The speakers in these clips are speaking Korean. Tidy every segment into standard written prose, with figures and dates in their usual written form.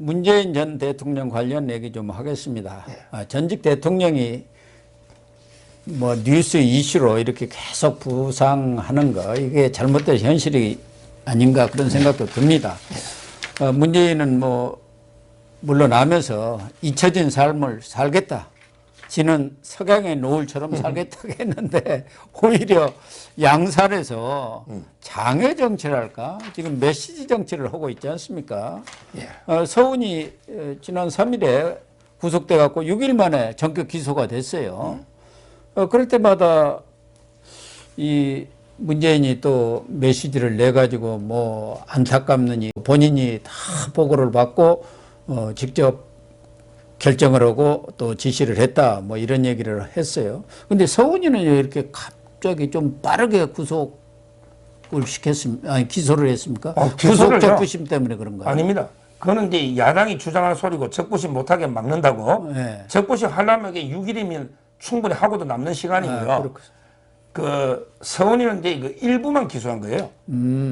문재인 전 대통령 관련 얘기 좀 하겠습니다. 전직 대통령이 뭐 뉴스 이슈로 이렇게 계속 부상하는 거 이게 잘못된 현실이 아닌가 그런 생각도 듭니다. 문재인은 뭐 물러나면서 잊혀진 삶을 살겠다. 지는 석양의 노을처럼 살겠다고 했는데 오히려 양산에서 장애 정치랄까 지금 메시지 정치를 하고 있지 않습니까? 서훈이 지난 3일에 구속돼 갖고 6일 만에 전격 기소가 됐어요. 그럴 때마다 이 문재인이 또 메시지를 내 가지고 뭐 안타깝느니 본인이 다 보고를 받고 직접 결정을 하고 또 지시를 했다 뭐 이런 얘기를 했어요. 근데 서훈이는 이렇게 갑자기 좀 빠르게 구속을 시켰습니까? 아니 기소를 했습니까? 구속 적부심 때문에 그런가요? 아닙니다. 그거는 이제 야당이 주장하는 소리고 적부심 못하게 막는다고. 네. 적부심 하려면 6일이면 충분히 하고도 남는 시간이고요. 그 서훈이는 이제 그 일부만 기소한 거예요.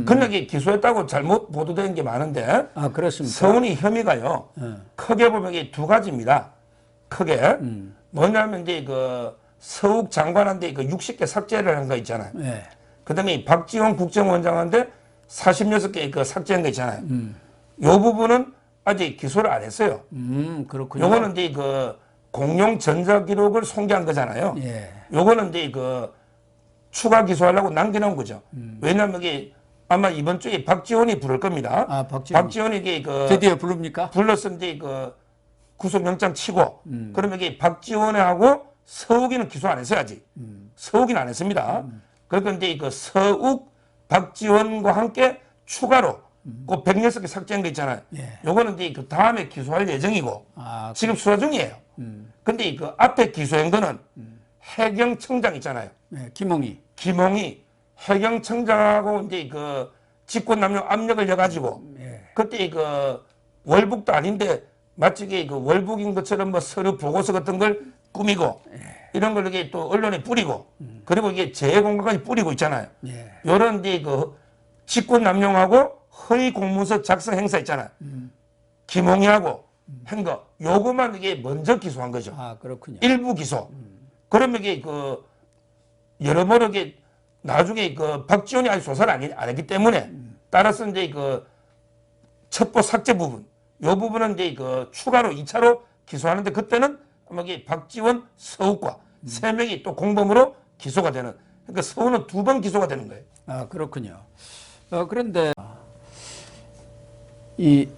그러나 기소했다고 잘못 보도된 게 많은데. 그렇습니까? 서훈이 혐의가요. 크게 보면 이게 두 가지입니다. 크게 뭐냐면 이제 그 서욱 장관한테 그 60개 삭제를 한 거 있잖아요. 네. 그다음에 박지원 국정원장한테 46개 그 삭제한 거 있잖아요. 요 부분은 아직 기소를 안 했어요. 그렇군요. 요거는 이제 그 공용 전자기록을 송계한 거잖아요. 예. 요거는 이제 그 추가 기소하려고 남겨놓은 거죠. 왜냐하면 이게 아마 이번 주에 박지원이 부를 겁니다. 박지원이 이게 그 드디어 부릅니까? 불렀을 때 그 구속영장 치고 그러면 이게 박지원하고 서욱이는 기소 안 했어요 아직. 서욱이는 안 했습니다. 그러니까 이제 그 서욱, 박지원과 함께 추가로 그 106개 삭제한 거 있잖아요. 요거는 이제 그 다음에 기소할 예정이고 지금 수사 중이에요. 근데 그 앞에 기소한 거는 해경청장 있잖아요. 네, 김홍희 해경청장하고 이제 그 직권남용 압력을 넣어가지고 그때 그 월북도 아닌데 마치 그 월북인 것처럼 뭐 서류 보고서 같은 걸 꾸미고 이런 걸 이렇게 또 언론에 뿌리고 그리고 이게 재해공간까지 뿌리고 있잖아요. 요런 이제 그 직권남용하고 허위 공문서 작성 행사 있잖아요. 김홍희하고 한 거 요것만 이게 먼저 기소한 거죠. 그렇군요. 일부 기소. 그러면 이게 그 여러모로 이게 나중에 그 박지원이 아직 조사를 안 했기 때문에 따라서 이제 그 첩보 삭제 부분, 요 부분은 이제 그 추가로 2차로 기소하는데 그때는 아마 이게 박지원, 서욱과 세 명이 또 공범으로 기소가 되는. 그러니까 서울은 2번 기소가 되는 거예요. 그렇군요. 그런데 이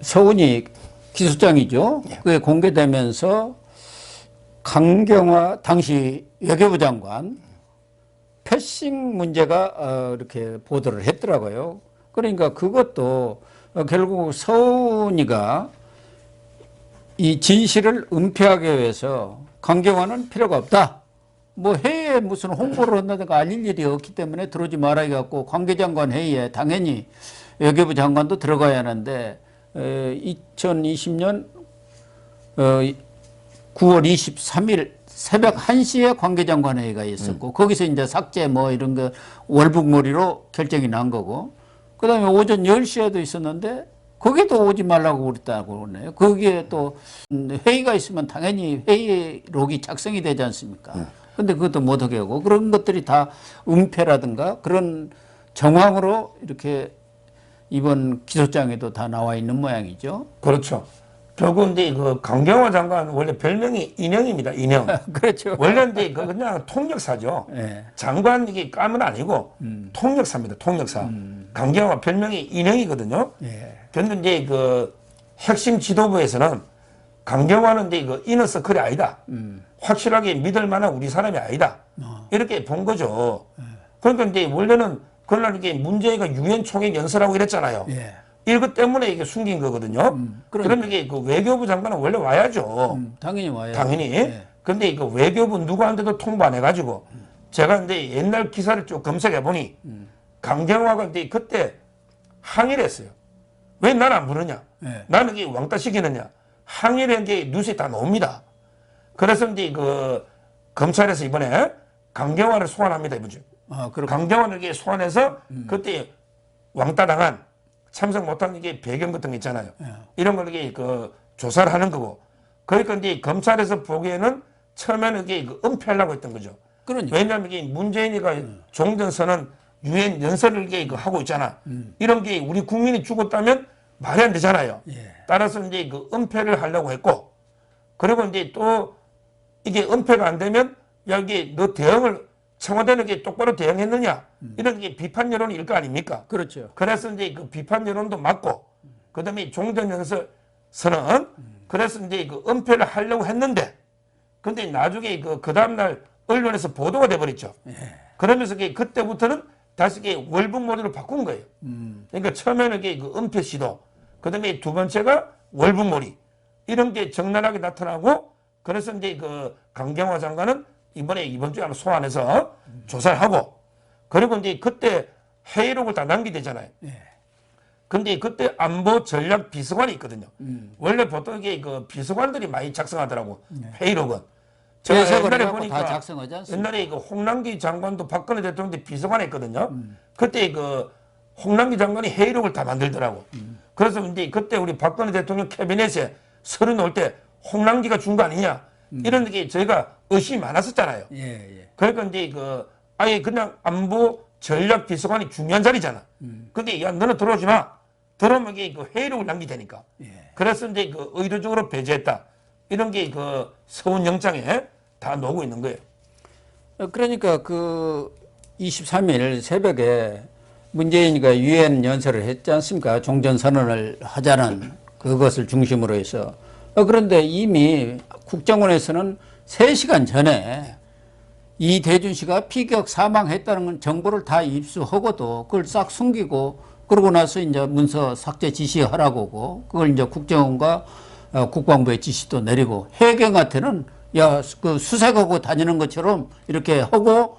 서훈이 기소장이죠. 그게 공개되면서 강경화 당시 외교부 장관 패싱 문제가 이렇게 보도를 했더라고요. 그러니까 그것도 결국 서훈이가 이 진실을 은폐하기 위해서 강경화는 필요가 없다. 뭐 회의에 무슨 홍보를 한다든가 알릴 일이 없기 때문에 들어오지 말아 갖고 관계장관 회의에 당연히 외교부 장관도 들어가야 하는데 2020년 9월 23일 새벽 1시에 관계장관 회의가 있었고 거기서 이제 삭제 뭐 이런 거 월북몰이로 결정이 난 거고 그다음에 오전 10시에도 있었는데 거기도 오지 말라고 그랬다고 그러네요. 거기에 또 회의가 있으면 당연히 회의록이 작성이 되지 않습니까? 근데 그것도 못하게 하고 그런 것들이 다 은폐라든가 그런 정황으로 이렇게 이번 기소장에도 다 나와 있는 모양이죠. 그렇죠. 결국 이제 그 강경화 장관 원래 별명이 인형입니다. 인형. 그렇죠. 원래 이제 그 그냥 통역사죠. 장관 이게 까면 아니고 통역사입니다. 통역사. 강경화 별명이 인형이거든요. 그런데 이제 그 핵심 지도부에서는 강경화는 이제 그 이너서클이 아니다. 확실하게 믿을 만한 우리 사람이 아니다. 이렇게 본 거죠. 그러니까 이제 원래는 그날 이게 문재인가 유엔 총회 연설하고 이랬잖아요. 이것 때문에 이게 숨긴 거거든요. 그러면 이게 그 외교부 장관은 원래 와야죠. 당연히 와야죠. 당연히. 근데 그 외교부 누구한테도 통보 안 해가지고 제가 이제 옛날 기사를 쭉 검색해 보니 강경화가 이제 그때 항의를 했어요. 왜 난 안 부르냐? 나는 이게 왕따 시키느냐? 항의를 이제 뉴스에 다 나옵니다. 그래서 이제 그 검찰에서 이번에 강경화를 소환합니다, 이번 주. 강경화를 이렇게 소환해서 그때 왕따 당한 참석 못한 이게 배경 같은 거 있잖아요. 이런 걸 이게 그 조사를 하는 거고. 그러니까 이제 검찰에서 보기에는 처음에는 이게 그 은폐하려고 했던 거죠. 그러니까. 왜냐하면 이게 문재인이가 종전선언 유엔 연설을 이게 그 하고 있잖아. 이런 게 우리 국민이 죽었다면 말이 안 되잖아요. 예. 따라서 이제 그 은폐를 하려고 했고, 그리고 이제 또 이게 은폐가 안 되면 여기 너 대응을 청와대는 게 똑바로 대응했느냐 이런 게 비판 여론이 일 거 아닙니까? 그렇죠. 그래서 이제 그 비판 여론도 맞고, 그다음에 종전연설 선언, 그래서 이제 그 은폐를 하려고 했는데, 근데 나중에 그 다음날 언론에서 보도가 돼버렸죠. 예. 그러면서 그때부터는 다시 월북 모드로 바꾼 거예요. 그러니까 처음에는 그 은폐 시도, 그다음에 두 번째가 월북몰이 이런 게 적나라하게 나타나고, 그래서 이제 그 강경화 장관은 이번 주에 아마 소환해서 조사를 하고, 그리고 이제 그때 회의록을 다 남기되잖아요. 예. 근데 그때 안보 전략 비서관이 있거든요. 원래 보통 이게 그 비서관들이 많이 작성하더라고. 회의록은. 제가 예석을 옛날에 해갖고 보니까 다 작성하지 않습니까? 옛날에 그 홍남기 장관도 박근혜 대통령 비서관 했거든요. 그때 그 홍남기 장관이 회의록을 다 만들더라고. 그래서 이제 그때 우리 박근혜 대통령 캐비넷에 서류 놓을 때 홍남기가 준 거 아니냐. 이런 게 저희가 의심이 많았었잖아요. 예, 예. 그러니까 이제 그 아예 그냥 안보 전략 비서관이 중요한 자리잖아. 근데 야 너는 들어오지 마. 들어오면 이게 그 회의록을 남기되니까. 예. 그래서 이제 그 의도적으로 배제했다. 이런 게 그 서운 영장에 다 놓고 있는 거예요. 그러니까 그 23일 새벽에 문재인이가 유엔 연설을 했지 않습니까? 종전선언을 하자는 그것을 중심으로 해서. 그런데 이미 국정원에서는 3시간 전에 이대준 씨가 피격 사망했다는 정보를 다 입수하고도 그걸 싹 숨기고, 그러고 나서 이제 문서 삭제 지시하라고 그걸 이제 국정원과 국방부의 지시도 내리고, 해경한테는 야, 그 수색하고 다니는 것처럼 이렇게 하고,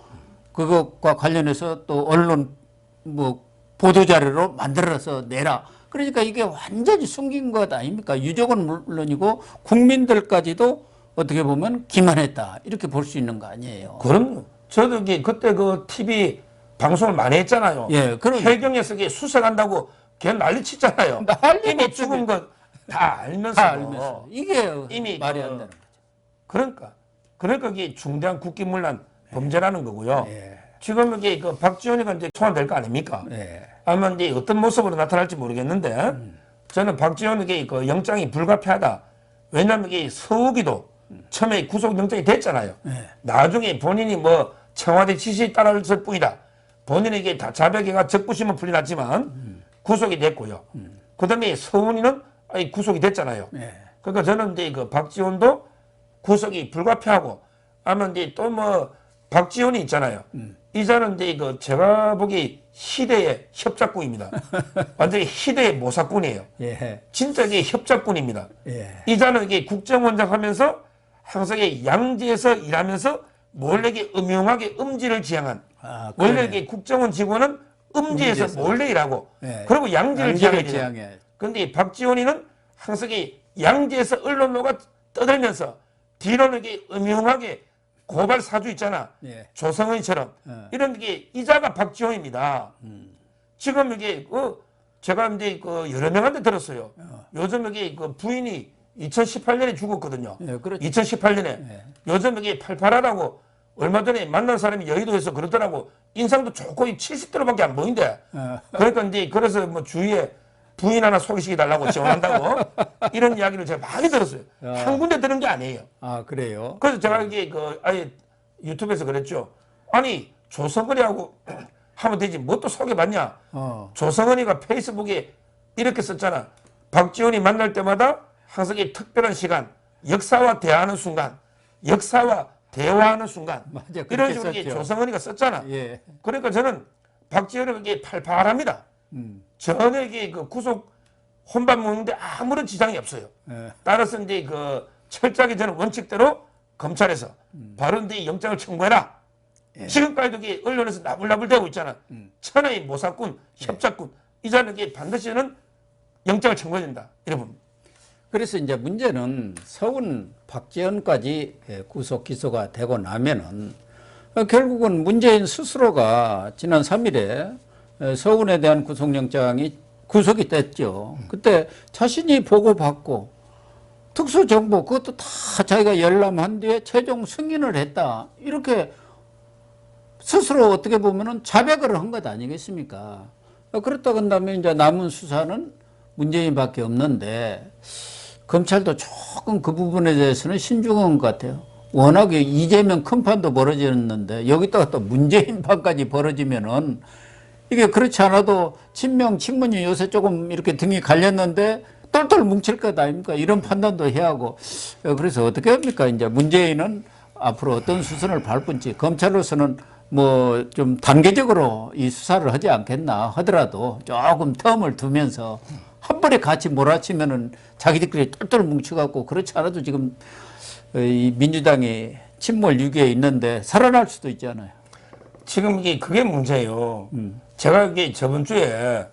그것과 관련해서 또 언론 뭐 보도자료로 만들어서 내라. 그러니까 이게 완전히 숨긴 것 아닙니까? 유족은 물론이고 국민들까지도 어떻게 보면 기만했다, 이렇게 볼 수 있는 거 아니에요. 그럼 저도 이게 그때 그 TV 방송을 많이 했잖아요. 예, 해경에서 이게 수색한다고 걔 난리치잖아요. 난리 이미 났죠. 죽은 것 다 알면서. 다 알면서 이게 이미 말이 그 안 되는 거죠. 그러니까 이게 중대한 국기문란 범죄라는 거고요. 예. 지금 이게 그 박지원이가 이제 소환될 거 아닙니까? 예. 아마 이제 어떤 모습으로 나타날지 모르겠는데, 저는 박지원에게 그 영장이 불가피하다. 왜냐하면 이게 서욱이도 처음에 구속영장이 됐잖아요. 예. 나중에 본인이 뭐 청와대 지시에 따랐을 뿐이다. 본인에게 다 자백해가 적부심은 풀려났지만 구속이 됐고요. 그다음에 서훈이는 구속이 됐잖아요. 예. 그러니까 저는 이제 그 박지원도 구속이 불가피하고, 아마 이제 또 뭐 박지원이 있잖아요. 이자는 이제 그 제가 보기 희대의 협작꾼입니다. 완전히 희대의 모사꾼이에요. 예. 진짜 이게 협작꾼입니다. 예. 이자는 이게 국정원장 하면서 항상 양지에서 일하면서 몰래 음흉하게 음지를 지향한. 아, 원래 그래. 이게 국정원 직원은 음지에서 몰래 일하고, 예. 그리고 양지를 지향해야 지향해. 돼요. 근데 박지원이는 항상 양지에서 언론로가 떠들면서 뒤로는 이게 음흉하게 고발 사주 있잖아. 예. 조성은처럼. 어. 이런 게 이자가 박지원입니다. 지금 이게 제가 이제 그 여러 명한테 들었어요. 요즘 이게 그 부인이 2018년에 죽었거든요. 예, 그렇죠. 2018년에. 예. 요즘 이게 팔팔하다고 얼마 전에 만난 사람이 여의도에서 그러더라고. 인상도 좋고 70대로밖에 안 보인대. 그러니까 이제 그래서 뭐 주위에 부인 하나 소개시켜 달라고 지원한다고 이런 이야기를 제가 많이 들었어요. 한 군데 들은 게 아니에요. 아, 그래요? 그래서 제가 이게 그 아예 유튜브에서 그랬죠. 아니 조성은이하고 하면 되지 뭐 또 소개받냐. 조성은이가 페이스북에 이렇게 썼잖아. 박지원이 만날 때마다 항상 이 특별한 시간, 역사와 대화하는 순간, 역사와 대화하는 순간. 맞아, 이런 식으로 이게 썼죠. 조성은이가 썼잖아. 예. 그러니까 저는 박지원에게 팔팔합니다. 전혀 이게 그 구속 혼밥 먹는데 아무런 지장이 없어요. 예. 따라서 이제 그 철저하게 저는 원칙대로 검찰에서 바로 이제 영장을 청구해라. 지금까지도 이게 언론에서 나불나불대고 있잖아. 천하의 모사꾼, 협작꾼. 이 자는 반드시는 영장을 청구해야 된다. 이래 봅니다. 그래서 이제 문제는 서훈, 박지원까지 구속 기소가 되고 나면은 결국은 문재인 스스로가 지난 3일에 서훈에 대한 구속영장이 구속이 됐죠. 그때 자신이 보고받고 특수정보 그것도 다 자기가 열람한 뒤에 최종 승인을 했다. 이렇게 스스로 어떻게 보면은 자백을 한 것 아니겠습니까? 그렇다 한다면 이제 남은 수사는 문재인밖에 없는데 검찰도 조금 그 부분에 대해서는 신중한 것 같아요. 워낙에 이재명 큰 판도 벌어졌는데 여기다가 또 문재인 판까지 벌어지면은 이게 그렇지 않아도 친명 친문이 요새 조금 이렇게 등이 갈렸는데 똘똘 뭉칠 것 아닙니까? 이런 판단도 해야 하고 그래서 어떻게 합니까? 이제 문재인은 앞으로 어떤 수순을 밟을지 검찰로서는 뭐 좀 단계적으로 이 수사를 하지 않겠나 하더라도 조금 텀을 두면서 한 번에 같이 몰아치면은 자기들끼리 똘똘 뭉쳐갖고 그렇지 않아도 지금 이 민주당이 침몰 위기에 있는데 살아날 수도 있잖아요. 지금 이게 그게 문제예요. 제가 이게 저번 주에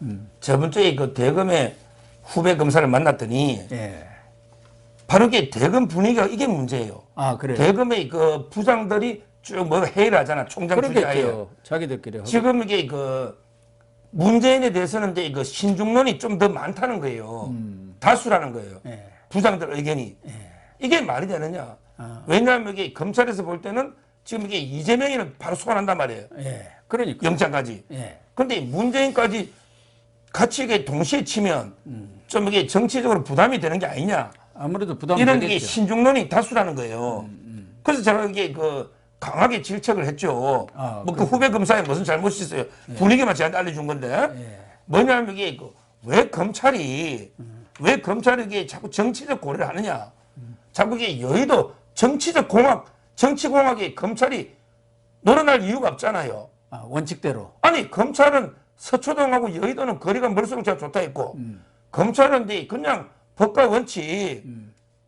그 대검의 후배 검사를 만났더니 예. 바로 이게 대검 분위기가 이게 문제예요. 아, 그래요? 대검의 그 부장들이 쭉 뭐 회의를 하잖아. 총장 주재하에. 그러겠죠. 자기들끼리 하고. 지금 이게 그 문재인에 대해서는 이제 그 신중론이 좀 더 많다는 거예요. 다수라는 거예요. 예. 부장들 의견이. 이게 말이 되느냐. 왜냐하면 이게 검찰에서 볼 때는 지금 이게 이재명이는 바로 소환한단 말이에요. 예. 그러니까. 영장까지. 예. 그런데 문재인까지 같이 이게 동시에 치면 좀 이게 정치적으로 부담이 되는 게 아니냐. 아무래도 부담이 이런 되겠죠. 게 신중론이 다수라는 거예요. 그래서 제가 이게 그 강하게 질책을 했죠. 아, 뭐 그 후배 검사에 무슨 잘못이 있어요. 분위기만 저한테 알려준 건데. 뭐냐면 이게 왜 검찰이 이게 자꾸 정치적 고려를 하느냐. 자꾸 이게 여의도 정치적 공학, 정치 공학에 검찰이 놀아날 이유가 없잖아요. 아, 원칙대로. 아니 검찰은 서초동하고 여의도는 거리가 멀수록 제가 좋다 했고 검찰은 이제 그냥 법과 원칙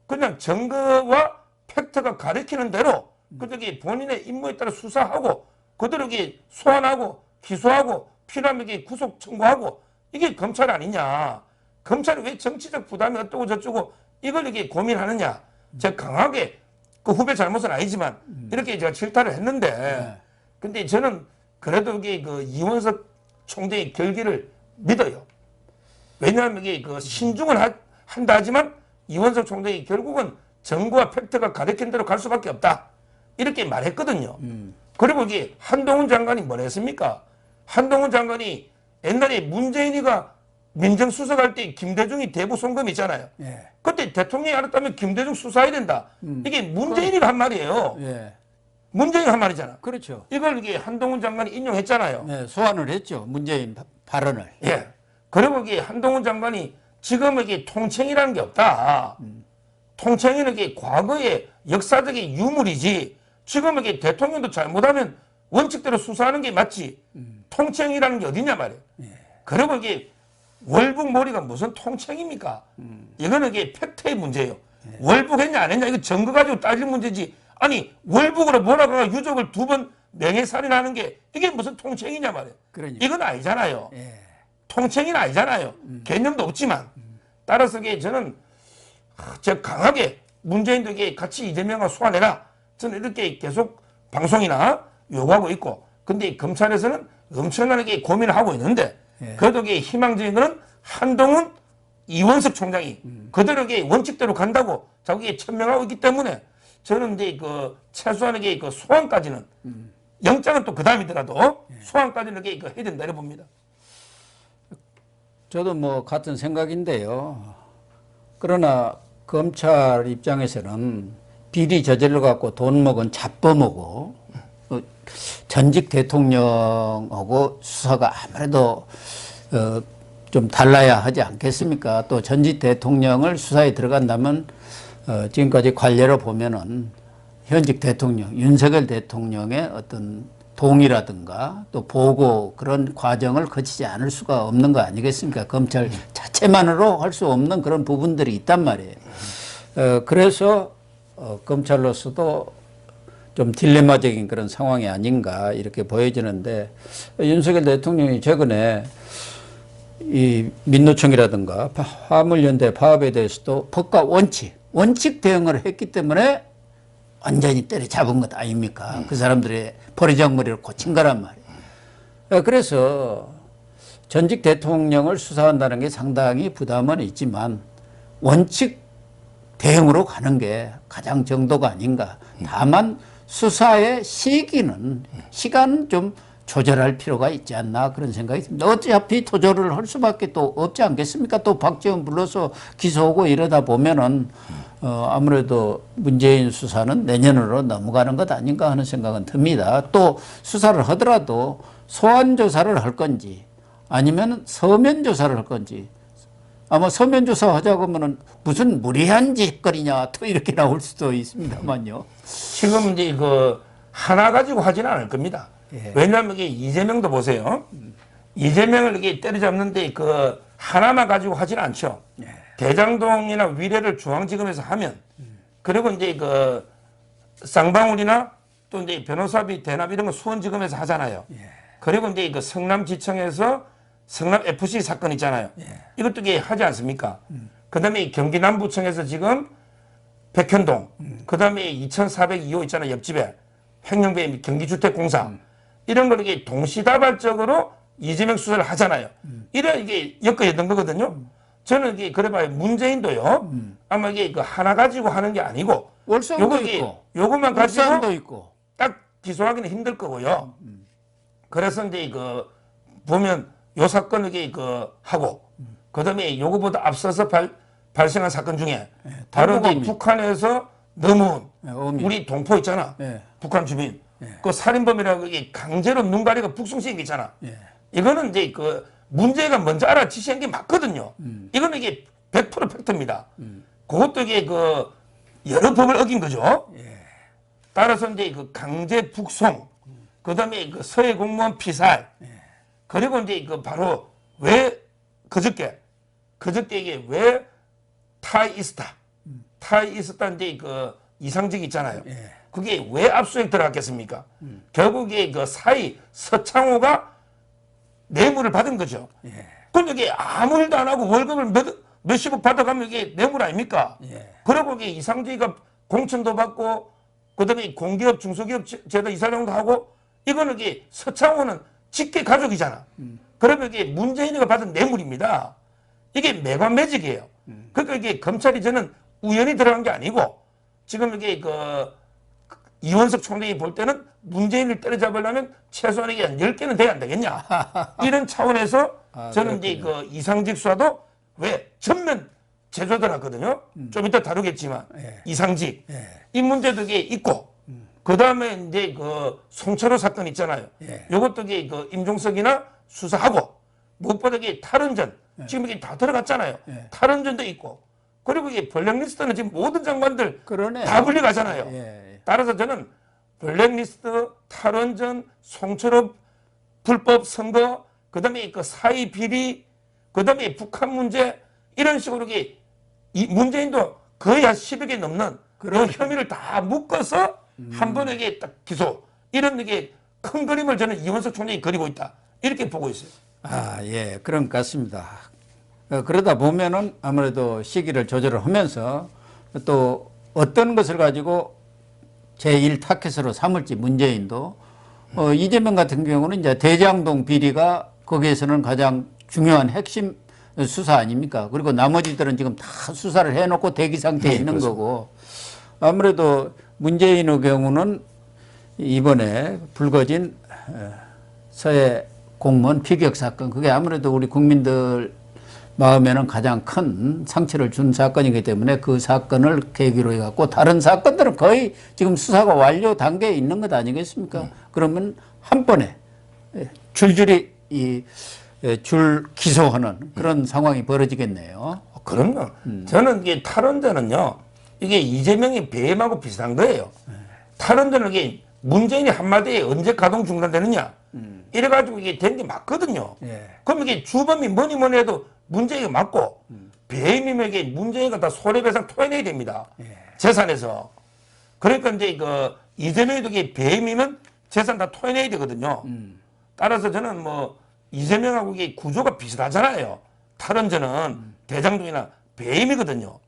그냥 증거와 팩트가 가리키는 대로 그저기 본인의 임무에 따라 수사하고 그대로 이게 소환하고 기소하고 필요하면 이게 구속 청구하고 이게 검찰 아니냐. 검찰이 왜 정치적 부담이 어떠고 저쩌고 이걸 이게 고민하느냐. 제가 강하게 그 후배 잘못은 아니지만 이렇게 제가 질타를 했는데 근데 저는 그래도 이게 그 이원석 총재의 결기를 믿어요. 왜냐하면 이게 그 신중은 한다 하지만 이원석 총재의 결국은 정부와 팩트가 가리킨 대로 갈 수밖에 없다. 이렇게 말했거든요. 그리고 이게 한동훈 장관이 뭐라 했습니까? 한동훈 장관이 옛날에 문재인이가 민정수석할 때 김대중이 대부 송금 있잖아요. 예. 그때 대통령이 알았다면 김대중 수사해야 된다. 이게 문재인이가 한 말이에요. 예. 문재인이 한 말이잖아. 그렇죠. 이걸 이게 한동훈 장관이 인용했잖아요. 네, 소환을 했죠. 문재인 발언을. 예. 그리고 이게 한동훈 장관이 지금 이게 통칭이라는 게 없다. 통칭은 이게 과거의 역사적인 유물이지. 지금 이게 대통령도 잘못하면 원칙대로 수사하는 게 맞지. 통칭이라는 게 어디냐 말이에요. 그리고 이게 월북몰이가 무슨 통칭입니까? 이거는 이게 팩트의 문제예요. 월북했냐 안 했냐 이거 증거 가지고 따질 문제지. 아니 월북으로 몰아가 유족을 2번 명예살인하는 게 이게 무슨 통칭이냐 말이에요. 그러니까. 이건 아니잖아요. 예. 통칭이는 아니잖아요. 개념도 없지만. 따라서 이게 저는 제가 강하게 문재인도 이게 같이 이재명과 소환해라. 저는 이렇게 계속 방송이나 요구하고 있고. 근데 검찰에서는 엄청나게 고민을 하고 있는데 그래도 이게 희망적인 거는 한동훈 이원석 총장이 그대로 이게 원칙대로 간다고 자꾸 이게 천명하고 있기 때문에 저는 이제 그 최소한 이게 그 소환까지는 영장은 또 그 다음이더라도 소환까지는 이게 해야 된다 이래 봅니다. 저도 뭐 같은 생각인데요. 그러나 검찰 입장에서는 비리 저질러 갖고 돈 먹은 잡범하고 전직 대통령하고 수사가 아무래도 좀 달라야 하지 않겠습니까? 또 전직 대통령을 수사에 들어간다면 지금까지 관례로 보면은 현직 대통령 윤석열 대통령의 어떤 동의라든가 또 보고 그런 과정을 거치지 않을 수가 없는 거 아니겠습니까? 검찰 자체만으로 할 수 없는 그런 부분들이 있단 말이에요. 그래서 검찰로서도 좀 딜레마적인 그런 상황이 아닌가 이렇게 보여지는데 윤석열 대통령이 최근에 이 민노총이라든가 화물연대 파업에 대해서도 법과 원칙 대응을 했기 때문에 완전히 때려잡은 것 아닙니까? 그 사람들의 버리장머리를 고친 거란 말이에요. 그래서 전직 대통령을 수사한다는 게 상당히 부담은 있지만 원칙 대응으로 가는 게 가장 정도가 아닌가. 다만 수사의 시기는 시간은 좀 조절할 필요가 있지 않나 그런 생각이 듭니다. 어차피 조절을 할 수밖에 또 없지 않겠습니까? 또 박지원 불러서 기소하고 이러다 보면은 아무래도 문재인 수사는 내년으로 넘어가는 것 아닌가 하는 생각은 듭니다. 또 수사를 하더라도 소환 조사를 할 건지 아니면 서면 조사를 할 건지 아마 서면 조사 하자고 하면은 무슨 무리한 짓거리냐 또 이렇게 나올 수도 있습니다만요. 지금 이제 그 하나 가지고 하지는 않을 겁니다. 예. 왜냐하면 이게 이재명도 보세요. 이재명을 이게 때려잡는데 그 하나만 가지고 하지는 않죠. 예. 대장동이나 위례를 중앙지검에서 하면 그리고 이제 그 쌍방울이나 또 이제 변호사비 대납 이런 거 수원지검에서 하잖아요. 예. 그리고 이제 그 성남지청에서 성남 FC 사건 있잖아요. 예. 이것도 이게 하지 않습니까? 그다음에 경기 남부청에서 지금 백현동, 그다음에 2402호 있잖아요. 옆집에 횡령배 경기주택공사 이런 걸 이게 동시다발적으로 이재명 수사를 하잖아요. 이래 이게 엮어였던 거거든요. 저는 이게 그래봐야 문재인도요. 아마 이게 그 하나 가지고 하는 게 아니고 월성도 있고, 요것만 가지고 울산도 있고 딱 기소하기는 힘들 거고요. 그래서 이제 그 보면 요 사건 이게 그 하고 그다음에 요거보다 앞서서 발생한 사건 중에 바로 이제 북한에서 넘어온 우리 동포 있잖아. 북한 주민. 그 살인범이라고 이게 강제로 눈 가리고 북송시킨 게 있잖아. 이거는 이제 그 문제가 먼저 알아지시는 게 맞거든요. 이거는 이게 100% 팩트입니다. 그것도 이게 그 여러 법을 어긴 거죠. 따라서 이제 그 강제 북송, 그다음에 그 서해 공무원 피살, 그리고 이제 그 바로 왜 그저께 이게 왜 타이스타 이제 그 이상직 있잖아요. 그게 왜 압수수색 들어갔겠습니까? 결국에 그 사이 서창호가 뇌물을 받은 거죠. 그럼 이게 아무 일도 안 하고 월급을 몇십억 받아가면 이게 뇌물 아닙니까? 그리고 이게 이상직이가 공천도 받고 그다음에 공기업 중소기업 제도 이사장도 하고 이거는 이게 서창호는 직계 가족이잖아. 그러면 이게 문재인이가 받은 뇌물입니다. 이게 매관매직이에요. 그러니까 이게 검찰이 저는 우연히 들어간 게 아니고 지금 이게 그 이원석 총장이 볼 때는 문재인을 때려잡으려면 최소한 이게 10개는 돼야 안 되겠냐. 이런 차원에서 저는 이제 그 이상직 수사도 왜 전면 제조 들어갔거든요. 좀 이따 다루겠지만 이상직 이 문제도 이게 있고 그 다음에 이제 그 송철호 사건 있잖아요. 요것도 이게 그 임종석이나 수사하고 무엇보다 이게 탈원전 지금 이게 다 들어갔잖아요. 탈원전도 있고 그리고 이게 블랙리스트는 지금 모든 장관들 그러네요. 다 분리가잖아요. 따라서 저는 블랙리스트, 탈원전, 송철호 불법 선거, 그다음에 그 사이 비리, 그다음에 북한 문제 이런 식으로 이게 문재인도 거의 한 10여 개 넘는 그런 혐의를 다 묶어서 한 번에 이게 딱 기소. 이런 이게 큰 그림을 저는 이원석 총장이 그리고 있다. 이렇게 보고 있어요. 예, 그런 것 같습니다. 그러다 보면은 아무래도 시기를 조절을 하면서 또 어떤 것을 가지고 제1타켓으로 삼을지 문재인도 이재명 같은 경우는 이제 대장동 비리가 거기에서는 가장 중요한 핵심 수사 아닙니까? 그리고 나머지들은 지금 다 수사를 해놓고 대기 상태에 있는 거고 아무래도 문재인의 경우는 이번에 불거진 서해 공무원 피격 사건 그게 아무래도 우리 국민들 마음에는 가장 큰 상처를 준 사건이기 때문에 그 사건을 계기로 해갖고 다른 사건들은 거의 지금 수사가 완료 단계에 있는 것 아니겠습니까? 그러면 한 번에 줄줄이 줄 기소하는 그런 상황이 벌어지겠네요. 그럼요. 저는 이게 탈원전은요, 이게 이재명이 배임하고 비슷한 거예요. 탈원전은 이게 문재인이 한마디에 언제 가동 중단되느냐. 이래가지고 이게 된 게 맞거든요. 그럼 이게 주범이 뭐니 해도 문재인이 맞고, 배임이면 이게 문재인가 다 손해배상 토해내야 됩니다. 재산에서. 그러니까 이제 그 이재명이도 이게 배임이면 재산 다 토해내야 되거든요. 따라서 저는 뭐 이재명하고 이게 구조가 비슷하잖아요. 탈원전은 대장동이나 배임이거든요.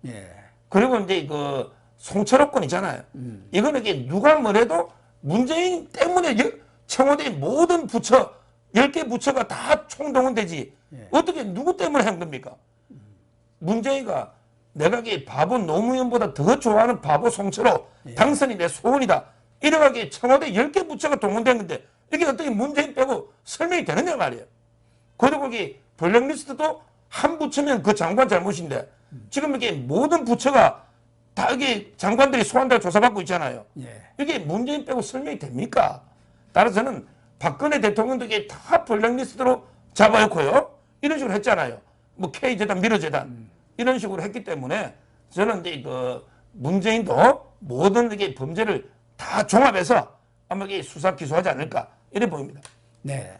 그리고 이제 그 송철호 건 있잖아요. 이거는 이게 누가 뭐래도 문재인 때문에 청와대 모든 부처 10개 부처가 다 총동원되지. 어떻게 누구 때문에 한 겁니까? 문재인이가 내가 이 바보 노무현보다 더 좋아하는 바보 송철호 당선이 내 소원이다. 이래가지고 청와대 10개 부처가 동원된 건데 이게 어떻게 문재인 빼고 설명이 되느냐 말이에요. 그리고 거기 블랙리스트도 한 부처면 그 장관 잘못인데 지금 이게 모든 부처가 다 이게 장관들이 소환될 조사받고 있잖아요. 이게 문재인 빼고 설명이 됩니까? 따라서는 박근혜 대통령도 이게 다 블랙리스트로 잡아놓고요. 이런 식으로 했잖아요. 뭐 K재단, 미르재단 이런 식으로 했기 때문에 저는 이제 그 문재인도 모든 이게 범죄를 다 종합해서 아마 이게 수사 기소하지 않을까 이래 보입니다. 네.